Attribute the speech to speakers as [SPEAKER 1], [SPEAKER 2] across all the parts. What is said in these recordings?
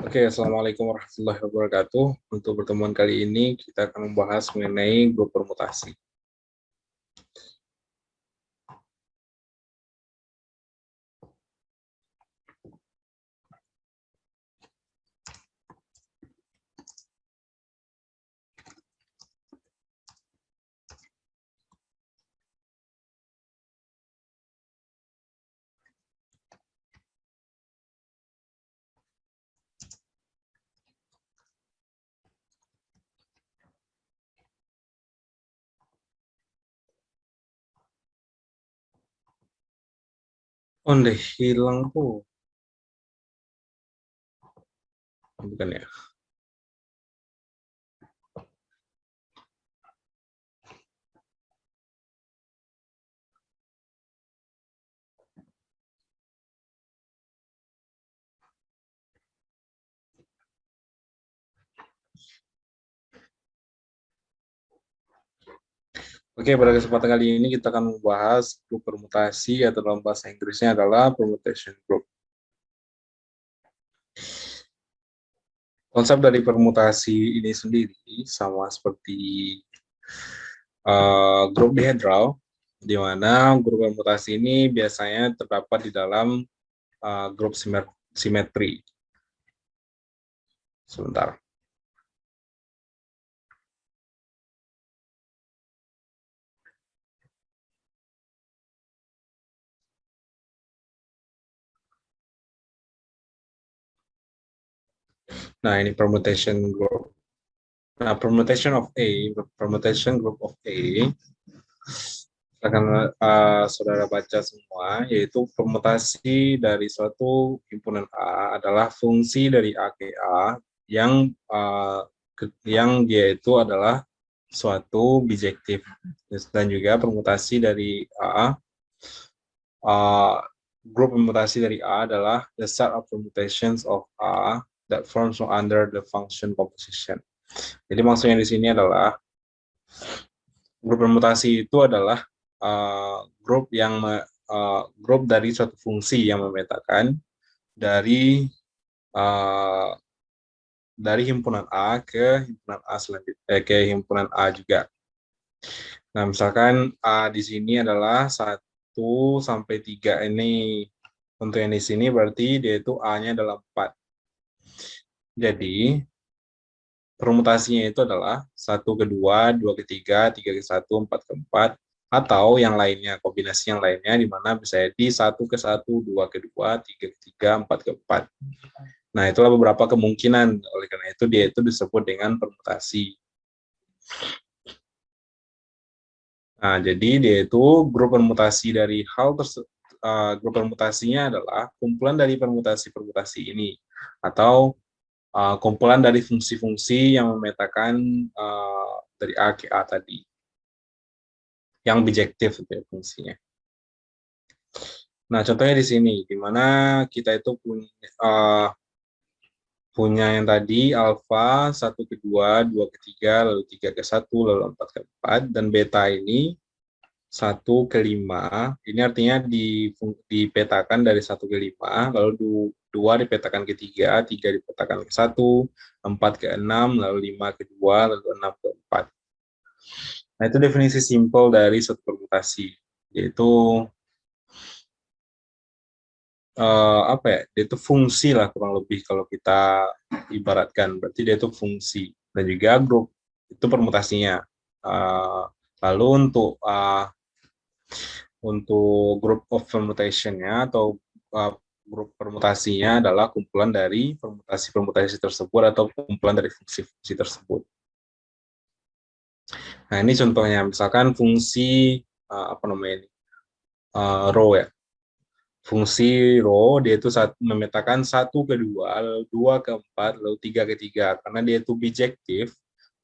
[SPEAKER 1] Oke, Assalamualaikum warahmatullahi wabarakatuh. Untuk pertemuan kali ini kita akan membahas mengenai grup permutasi. Oh, deh, hilang tuh. Bukan ya? Oke, pada kesempatan kali ini kita akan membahas grup permutasi atau dalam bahasa Inggrisnya adalah permutation group. Konsep dari permutasi ini sendiri sama seperti grup dihedral, di mana grup permutasi ini biasanya terdapat di dalam grup simetri. Sebentar. Nah, ini permutation group. Nah, permutation group of A, akan saudara baca semua, yaitu permutasi dari suatu himpunan A adalah fungsi dari A ke A yang dia itu adalah suatu bijektif, dan juga permutasi dari grup permutasi dari A adalah the set of permutations of A that forms under the function composition. Jadi maksudnya di sini adalah grup permutasi itu adalah grup dari suatu fungsi yang memetakan dari uh, dari himpunan A ke himpunan A selanjutnya, ke himpunan A juga. Nah, misalkan A di sini adalah 1 sampai 3 ini. Untuk yang di sini berarti dia itu A-nya adalah 4. Jadi permutasinya itu adalah 1 ke 2, 2 ke 3, 3 ke 1, 4 ke 4, atau yang lainnya, kombinasi yang lainnya, di mana bisa jadi 1 ke 1, 2 ke 2, 3 ke 3, 4 ke 4. Nah, itulah beberapa kemungkinan. Oleh karena itu, dia itu disebut dengan permutasi. Nah, jadi dia itu grup permutasi dari grup permutasinya adalah kumpulan dari permutasi-permutasi ini, atau kumpulan dari fungsi-fungsi yang memetakan dari A ke A tadi, yang bijektif itu ya, fungsinya. Nah, contohnya di sini, di mana kita itu punya yang tadi alfa 1 ke 2, 2 ke 3, lalu 3 ke 1, lalu 4 ke 4, dan beta ini 1 ke 5. Ini artinya dipetakan dari 1 ke 5, lalu 2 dipetakan ke 3, 3 dipetakan ke 1, 4 ke 6, lalu 5 ke 2, lalu 6 ke 4. Nah, itu definisi simpel dari suatu permutasi, yaitu apa ya? Dia itu fungsi lah kurang lebih kalau kita ibaratkan. Berarti dia itu fungsi, dan juga grup itu permutasinya. Lalu untuk group of permutation-nya atau grup permutasinya adalah kumpulan dari permutasi-permutasi tersebut atau kumpulan dari fungsi-fungsi tersebut. Nah, ini contohnya, misalkan fungsi apa namanya ini, row ya. Fungsi row dia itu memetakan 1 ke 2, lalu 2 ke 4, lalu 3 ke 3. Karena dia itu bijektif,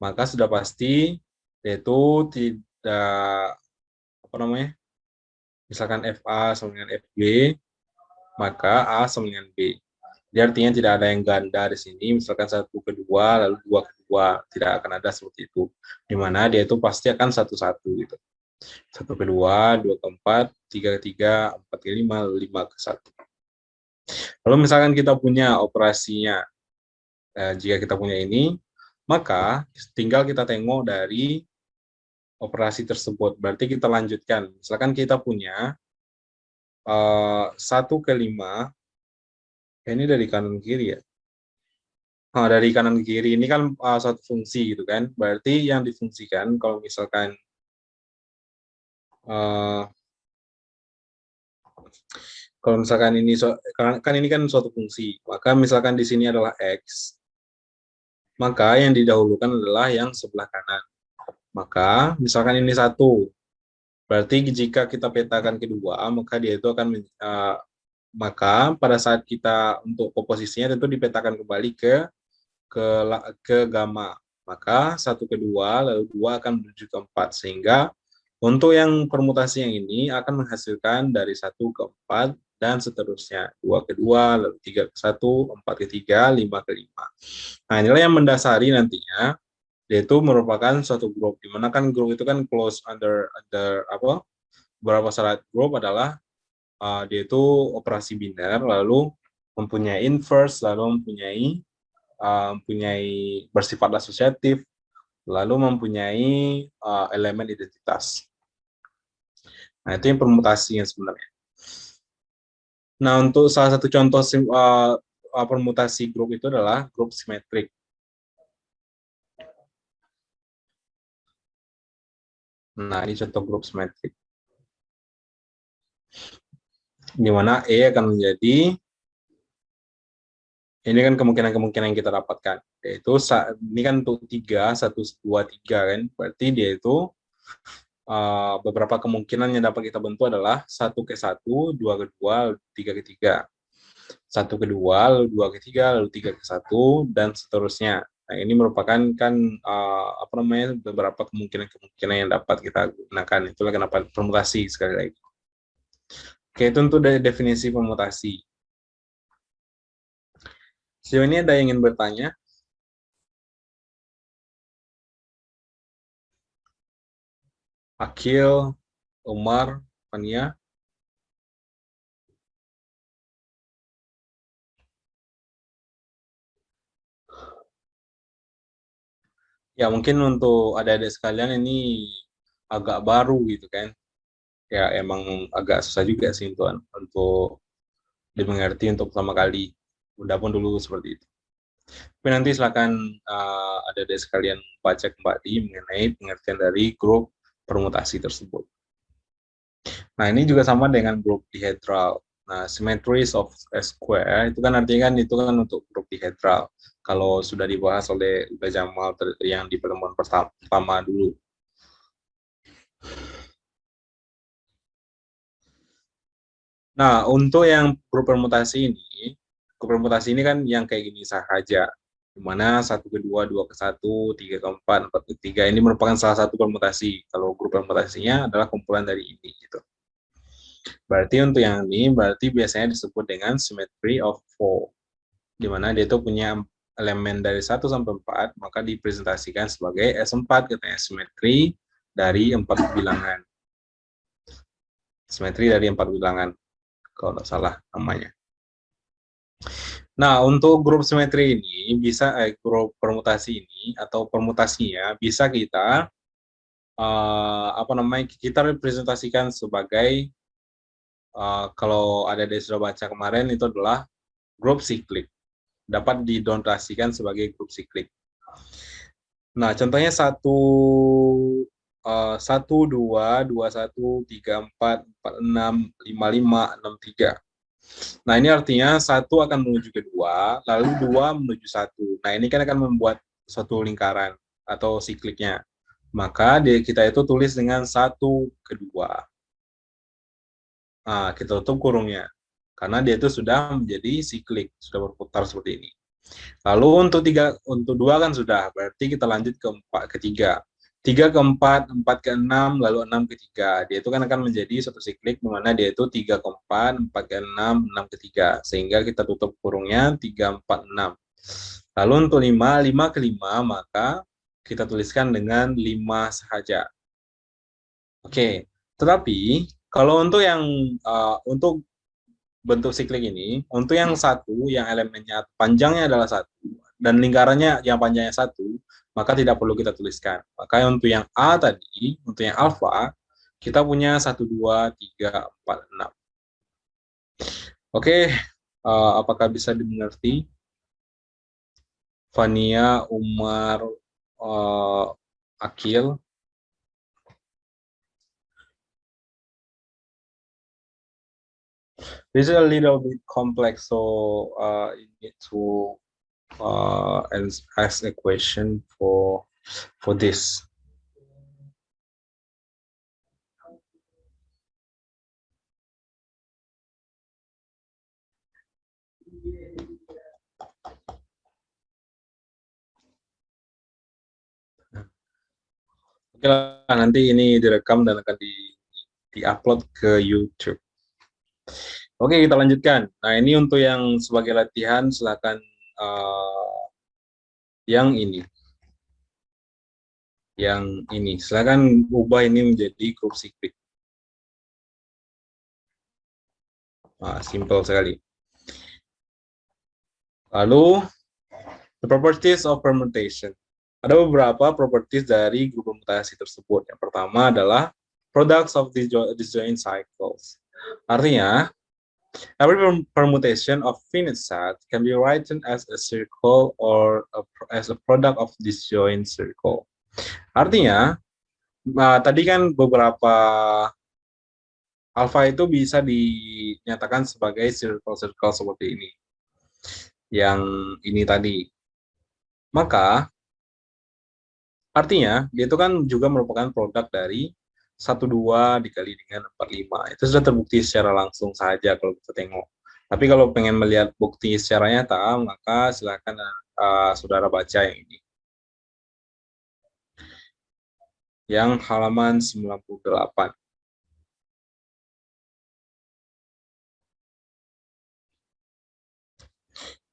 [SPEAKER 1] maka sudah pasti dia itu tidak apa namanya, misalkan FA sama dengan FB, maka A sama dengan B. Jadi artinya tidak ada yang ganda di sini, misalkan 1 ke 2, lalu 2 ke 2, tidak akan ada seperti itu. Di mana dia itu pasti akan satu-satu gitu. 1 ke 2, 2 ke 4, 3 ke 3, 4 ke 5, lalu 5 ke 1. Lalu misalkan kita punya operasinya, Jika kita punya ini, maka tinggal kita tengok dari operasi tersebut. Berarti kita lanjutkan. Misalkan kita punya 1/5, ini dari kanan ke kiri ya. Dari kanan ke kiri ini kan suatu fungsi gitu kan. Berarti yang difungsikan kalau misalkan ini kan ini kan suatu fungsi, maka misalkan di sini adalah x, maka yang didahulukan adalah yang sebelah kanan. Maka misalkan ini 1, berarti jika kita petakan kedua, maka dia itu akan maka pada saat kita untuk komposisinya tentu dipetakan kembali ke gamma. Maka 1/2 lalu 2 akan menuju ke 4, sehingga untuk yang permutasi yang ini akan menghasilkan dari 1/4 dan seterusnya, 2/2 lalu 3/1, 4/3, 5/5. Nah, inilah yang mendasari nantinya, yaitu merupakan suatu grup, di mana kan grup itu kan close under apa, beberapa syarat grup adalah dia itu operasi biner, lalu mempunyai inverse, lalu mempunyai bersifat asosiatif, lalu mempunyai elemen identitas. Nah, itu yang permutasinya sebenarnya. Nah, untuk salah satu contoh permutasi grup itu adalah grup simetrik. Nah, ini contoh grup simetrik. Di mana E akan menjadi, ini kan kemungkinan-kemungkinan yang kita dapatkan. Yaitu, ini kan untuk 3, 1, 2, 3 kan. Berarti dia itu beberapa kemungkinan yang dapat kita bentuk adalah 1/1, 2/2, 3/3. 1/2, lalu 2/3, lalu 3/1, dan seterusnya. Nah, ini merupakan kan beberapa kemungkinan yang dapat kita gunakan. Itulah kenapa permutasi sekali lagi. Oke, itu untuk definisi permutasi. Sejauh ini ada yang ingin bertanya? Akil, Umar, Fania? Ya, mungkin untuk adik-adik sekalian ini agak baru gitu kan. Ya, emang agak susah juga sih untuk dimengerti untuk pertama kali. Udah pun dulu seperti itu. Tapi nanti silakan adik-adik sekalian baca kembali mengenai pengertian dari grup permutasi tersebut. Nah, ini juga sama dengan grup dihedral. Nah, symmetries of a square itu kan artinya kan itu kan untuk grup dihedral. Kalau sudah dibahas oleh Uda Jamal yang di pertemuan pertama dulu. Nah, untuk yang grup permutasi ini kan yang kayak gini saja. Di mana 1/2, 2/1, 3/4, 4/3 ini merupakan salah satu permutasi. Kalau grup permutasinya adalah kumpulan dari ini gitu. Berarti untuk yang ini berarti biasanya disebut dengan symmetry of 4. Di mana dia itu punya elemen dari 1 sampai 4, maka dipresentasikan sebagai S4 katanya, simetri dari 4 bilangan. Simetri dari 4 bilangan, kalau tidak salah namanya. Nah, untuk grup simetri ini bisa grup permutasi ini atau permutasinya bisa kita kita representasikan sebagai kalau ada yang sudah baca kemarin itu adalah grup siklik. Dapat didonasikan sebagai grup siklik. Nah, contohnya 1, 2, 2, 1, 3, 4, 4, 6, 5, 5, 6, 3. Nah, ini artinya 1 akan menuju ke 2, lalu 2 menuju 1. Nah, ini kan akan membuat suatu lingkaran atau sikliknya. Maka kita itu tulis dengan 1/2. Nah, kita tutup kurungnya. Karena dia itu sudah menjadi siklik, sudah berputar seperti ini. Lalu untuk 2 kan sudah, berarti kita lanjut ke 3. 3/4, 4/6, lalu 6/3. Dia itu kan akan menjadi suatu siklik di mana dia itu 3/4, 4/6, 6/3. Sehingga kita tutup kurungnya 3, 4, 6. Lalu untuk 5, 5/5, maka kita tuliskan dengan 5 saja. Oke, tetapi kalau untuk yang untuk bentuk siklik ini, untuk yang 1, yang elemennya panjangnya adalah 1, dan lingkarannya yang panjangnya 1, maka tidak perlu kita tuliskan. Maka untuk yang A tadi, untuk yang alfa, kita punya 1, 2, 3, 4, 6. Oke, apakah bisa dimengerti? Fania, Umar, Akil. This is a little bit complex, so you need to ask a question for this. Oke lah, nanti ini direkam dan akan di-upload ke YouTube. Oke, kita lanjutkan. Nah, ini untuk yang sebagai latihan, silakan yang ini. Yang ini, silakan ubah ini menjadi grup cyclic. Nah, simple sekali. Lalu, the properties of permutation. Ada beberapa properties dari grup permutasi tersebut. Yang pertama adalah products of disjoint cycles. Artinya, every permutation of finite set can be written as a circle or as a product of disjoint circle. Artinya, tadi kan beberapa alfa itu bisa dinyatakan sebagai circle-circle seperti ini. Yang ini tadi. Maka, artinya, dia itu kan juga merupakan produk dari 1,2 dikali dengan 4,5. Itu sudah terbukti secara langsung saja kalau kita tengok. Tapi kalau pengen melihat bukti secara nyata, maka silakan saudara baca yang ini. Yang halaman 98.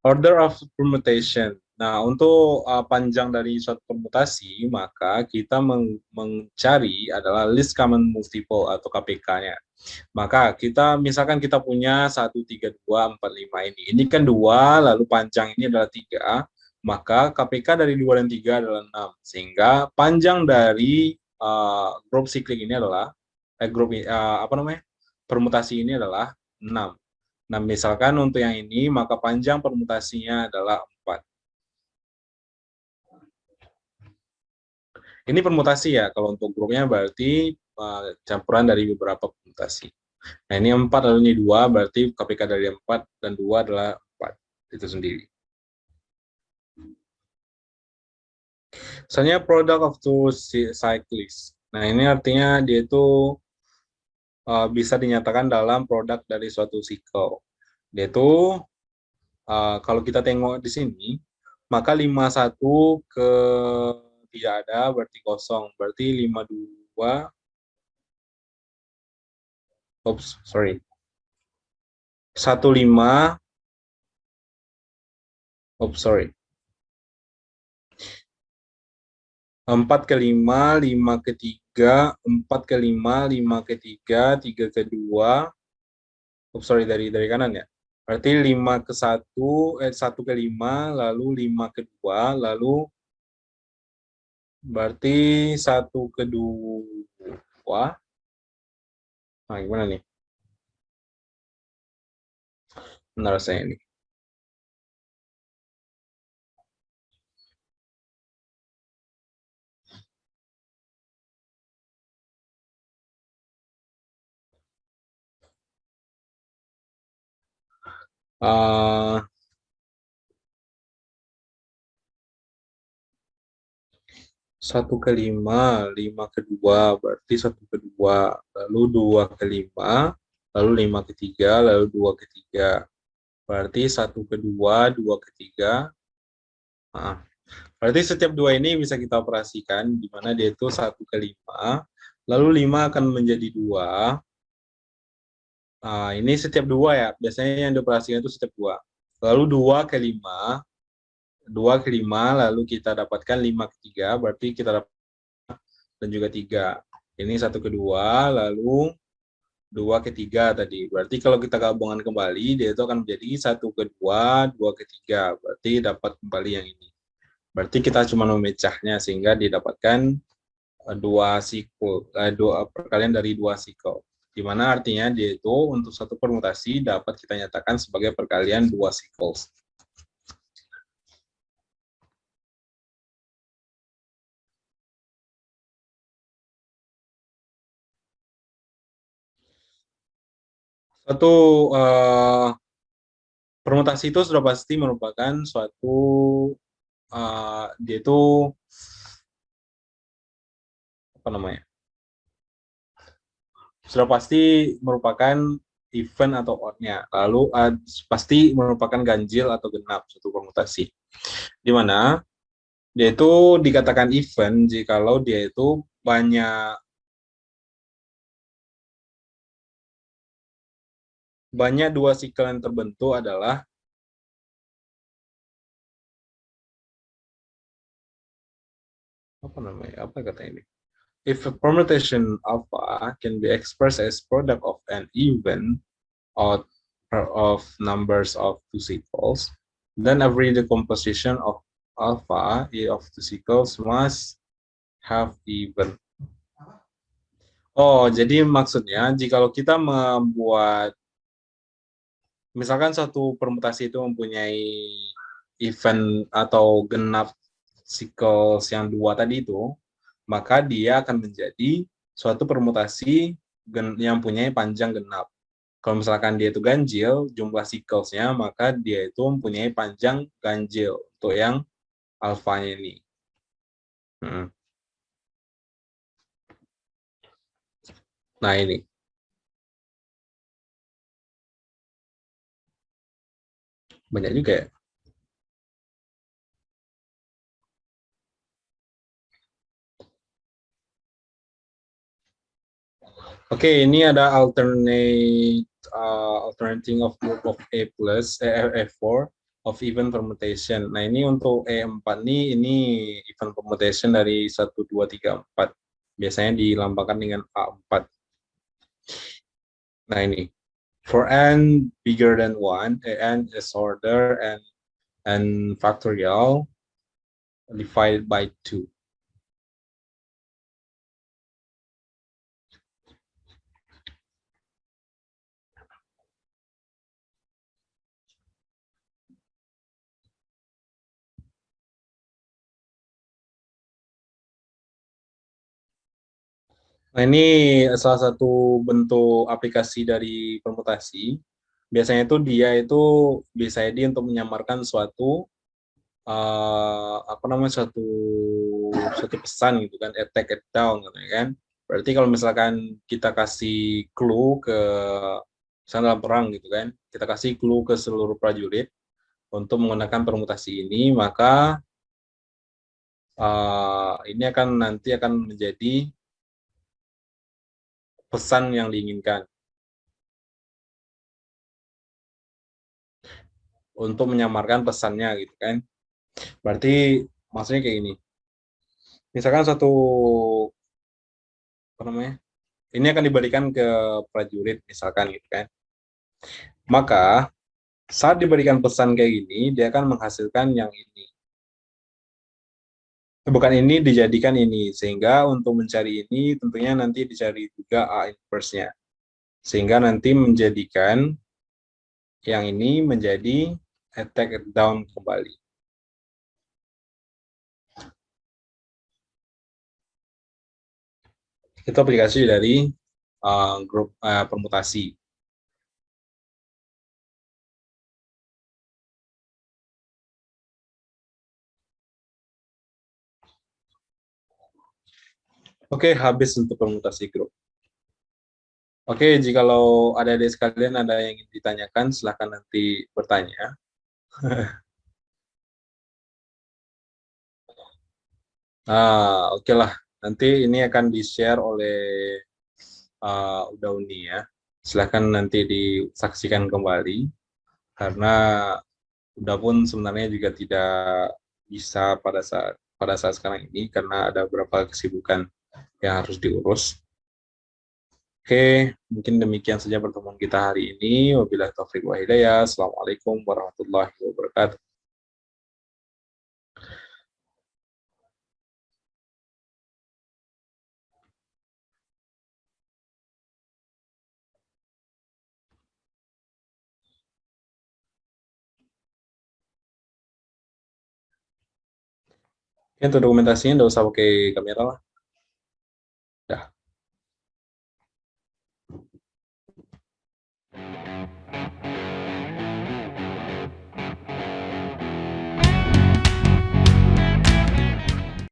[SPEAKER 1] Order of permutation. Nah, untuk panjang dari suatu permutasi, maka kita mencari adalah least common multiple atau KPK-nya. Maka misalkan kita punya 1, 3, 2, 4, 5 ini. Ini kan 2, lalu panjang ini adalah 3, maka KPK dari 2 dan 3 adalah 6. Sehingga panjang dari grup siklik ini adalah, permutasi ini adalah 6. Nah, misalkan untuk yang ini, maka panjang permutasinya adalah 4. Ini permutasi ya, kalau untuk grupnya berarti campuran dari beberapa permutasi. Nah, ini 4, lalu ini 2, berarti KPK dari 4 dan 2 adalah 4. Itu sendiri. Misalnya product of two cyclists. Nah, ini artinya dia itu bisa dinyatakan dalam produk dari suatu cycle. Dia itu kalau kita tengok di sini, maka 51 ke tidak ada berarti kosong. Berarti 52, oops, sorry. 15, oops, sorry. 4 ke 5, 5 ke 3, 4 ke 5, 5 ke 3, 3 ke 2, oops, sorry, dari kanan ya. Berarti 5 ke 1, 1 ke 5, lalu 5 ke 2, lalu berarti 1 ke 2. Nah, gimana nih? Benar saya ini. Satu ke 5, 5 ke 2, berarti 1 ke 2, lalu 2 ke 5, lalu 5 ke 3, lalu 2 ke 3. Berarti 1 ke 2, 2 ke 3. Nah, berarti setiap 2 ini bisa kita operasikan, di mana dia itu 1 ke 5, lalu 5 akan menjadi 2. Nah, ini setiap 2 ya, biasanya yang dioperasikan itu setiap 2. Lalu 2 ke 5, 2 ke 5, lalu kita dapatkan 5 ke 3, berarti kita dapat dan juga 3. Ini 1 ke 2, lalu 2 ke 3 tadi. Berarti kalau kita gabungan kembali, dia itu akan menjadi 1 ke 2, 2 ke 3. Berarti dapat kembali yang ini. Berarti kita cuma memecahnya sehingga didapatkan dua perkalian dari 2 sikel. Di mana artinya dia itu untuk satu permutasi dapat kita nyatakan sebagai perkalian 2 sikels. Satu permutasi itu sudah pasti merupakan suatu dia itu apa namanya? Sudah pasti merupakan even atau odd-nya. Lalu pasti merupakan ganjil atau genap suatu permutasi. Di mana dia itu dikatakan even jikalau dia itu banyak dua sikel yang terbentuk adalah apa namanya? Apa kata ini? If a permutation alpha can be expressed as product of an even odd of numbers of two cycles, then every decomposition of alpha of two cycles must have even. Oh, jadi maksudnya jikalau kita membuat misalkan satu permutasi itu mempunyai event atau genap cycles yang dua tadi itu, maka dia akan menjadi suatu permutasi yang punya panjang genap. Kalau misalkan dia itu ganjil, jumlah cycles-nya, maka dia itu mempunyai panjang ganjil untuk yang alfanya ini. Nah, ini. Banyak juga ya. Oke, ini ada alternating of group of A plus, A4 of even permutation. Nah, ini untuk E4 ini even permutation dari 1, 2, 3, 4. Biasanya dilambangkan dengan A4. Nah, ini. For n bigger than 1, n is order and factorial divided by 2. Nah, ini salah satu bentuk aplikasi dari permutasi. Biasanya itu dia itu bisa dia untuk menyamarkan suatu apa namanya suatu pesan gitu kan, attack it down gitu kan. Berarti kalau misalkan kita kasih clue ke misalnya dalam perang gitu kan, kita kasih clue ke seluruh prajurit untuk menggunakan permutasi ini, maka ini nanti akan menjadi pesan yang diinginkan untuk menyamarkan pesannya gitu kan. Berarti maksudnya kayak gini. Misalkan satu apa namanya? Ini akan diberikan ke prajurit misalkan gitu kan. Maka saat diberikan pesan kayak gini, dia akan menghasilkan yang ini. Bukan ini dijadikan ini, sehingga untuk mencari ini tentunya nanti dicari juga A inverse-nya. Sehingga nanti menjadikan yang ini menjadi attack it down kembali. Itu aplikasi dari grup permutasi. Oke, habis untuk permutasi grup. Oke, jikalau ada adik sekalian ada yang ingin ditanyakan, silahkan nanti bertanya. Oke lah. Nanti ini akan di-share oleh Udauni ya. Silahkan nanti disaksikan kembali, karena Udah pun sebenarnya juga tidak bisa pada saat sekarang ini karena ada beberapa kesibukan yang harus diurus. Oke, mungkin demikian saja pertemuan kita hari ini. Wabillahi taufiq wa hidayah. Assalamualaikum warahmatullahi wabarakatuh. Oke, untuk dokumentasinya nggak usah pakai kamera lah.